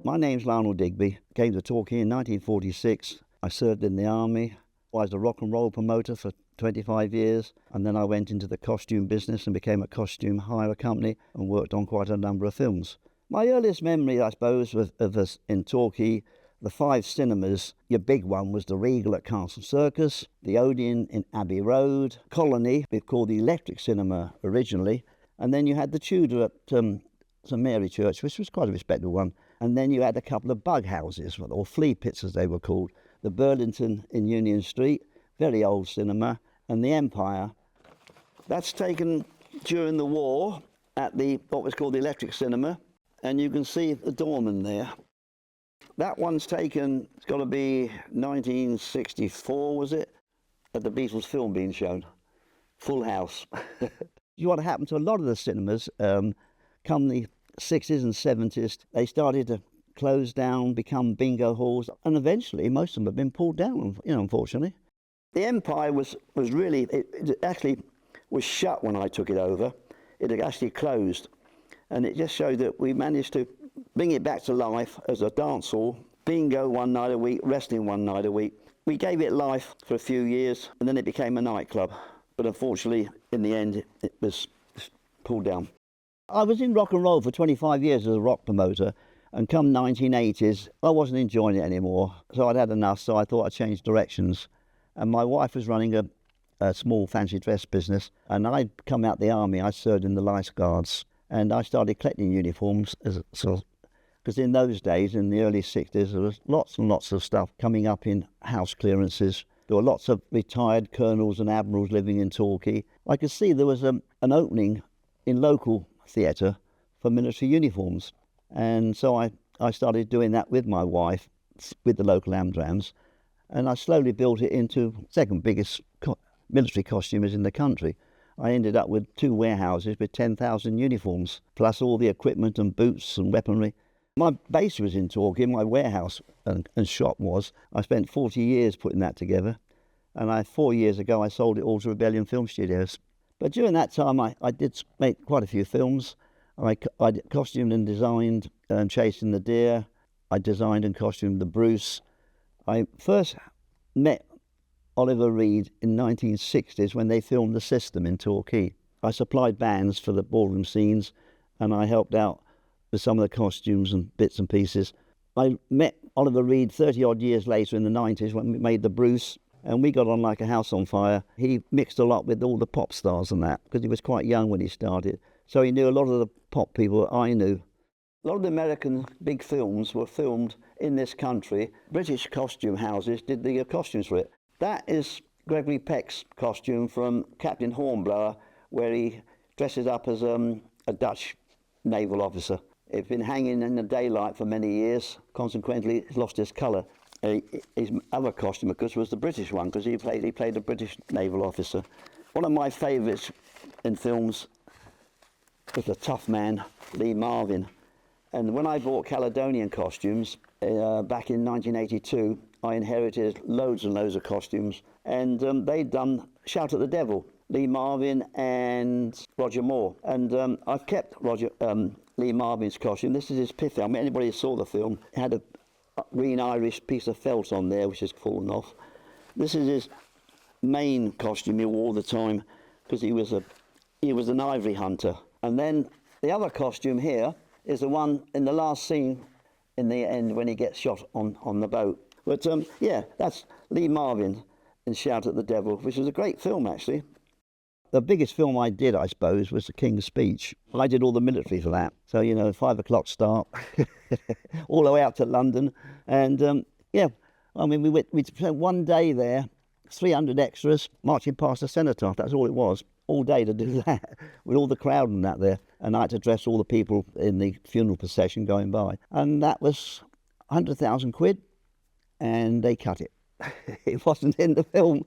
My name's Lionel Digby. Came to Torquay in 1946. I served in the army. I was a rock and roll promoter for 25 years, and then I went into the costume business and became a costume hire company and worked on quite a number of films. My earliest memory, I suppose, of us in Torquay, the 5 cinemas. Your big one was the Regal at Castle Circus, the Odeon in Abbey Road, Colony, we called the Electric Cinema originally, and then you had the Tudor at St Mary Church, which was quite a respectable one. And then you had a couple of bug houses, or flea pits as they were called. The Burlington in Union Street, very old cinema, and the Empire. That's taken during the war at the what was called the Electric Cinema, and you can see the doorman there. That one's taken, it's got to be 1964, was it? At the Beatles film being shown. Full house. What happened to a lot of the cinemas, come the 60s and 70s, they started to close down, become bingo halls, and eventually most of them have been pulled down, unfortunately. The Empire was really, it actually was shut when I took it over. It had actually closed, and it just showed that we managed to bring it back to life as a dance hall, bingo one night a week, wrestling one night a week. We gave it life for a few years, and then it became a nightclub. But unfortunately, in the end, it was pulled down. I was in rock and roll for 25 years as a rock promoter, and come 1980s, I wasn't enjoying it anymore. So I'd had enough, so I thought I'd change directions. And my wife was running a small fancy dress business, and I'd come out the army. I served in the Life Guards, and I started collecting uniforms because in those days, in the early 60s, there was lots and lots of stuff coming up in house clearances. There were lots of retired colonels and admirals living in Torquay. I could see there was an opening in local theatre for military uniforms, and so I started doing that with my wife, with the local Amdrams, and I slowly built it into second biggest military costumers in the country. I ended up with 2 warehouses with 10,000 uniforms, plus all the equipment and boots and weaponry. My base was in Torquay, my warehouse and shop was. I spent 40 years putting that together, and 4 years ago I sold it all to Rebellion Film Studios. But during that time, I did make quite a few films. I costumed and designed Chasing the Deer. I designed and costumed the Bruce. I first met Oliver Reed in 1960s when they filmed The System in Torquay. I supplied bands for the ballroom scenes, and I helped out with some of the costumes and bits and pieces. I met Oliver Reed 30-odd years later in the 90s when we made the Bruce, and we got on like a house on fire. He mixed a lot with all the pop stars and that, because he was quite young when he started. So he knew a lot of the pop people I knew. A lot of the American big films were filmed in this country. British costume houses did the costumes for it. That is Gregory Peck's costume from Captain Hornblower, where he dresses up as a Dutch naval officer. It's been hanging in the daylight for many years. Consequently, it's lost its colour. His other costume, of course, was the British one, because he played a British naval officer. One of my favourites in films was the tough man, Lee Marvin. And when I bought Caledonian costumes back in 1982, I inherited loads and loads of costumes, and they'd done Shout at the Devil, Lee Marvin and Roger Moore. And I've kept Lee Marvin's costume. This is his pith. I mean, anybody who saw the film, it had a green Irish piece of felt on there, which has fallen off. This is his main costume he wore all the time, because he was an ivory hunter. And then the other costume here is the one in the last scene in the end when he gets shot on the boat. But yeah, that's Lee Marvin in Shout at the Devil, which was a great film, actually. The biggest film I did, I suppose, was The King's Speech. Well, I did all the military for that. So, 5 o'clock start, all the way out to London. And, yeah, I mean, we spent one day there, 300 extras, marching past the cenotaph. That's all it was, all day to do that, with all the crowd and that there. And I had to dress all the people in the funeral procession going by. And that was 100,000 quid, and they cut it. It wasn't in the film.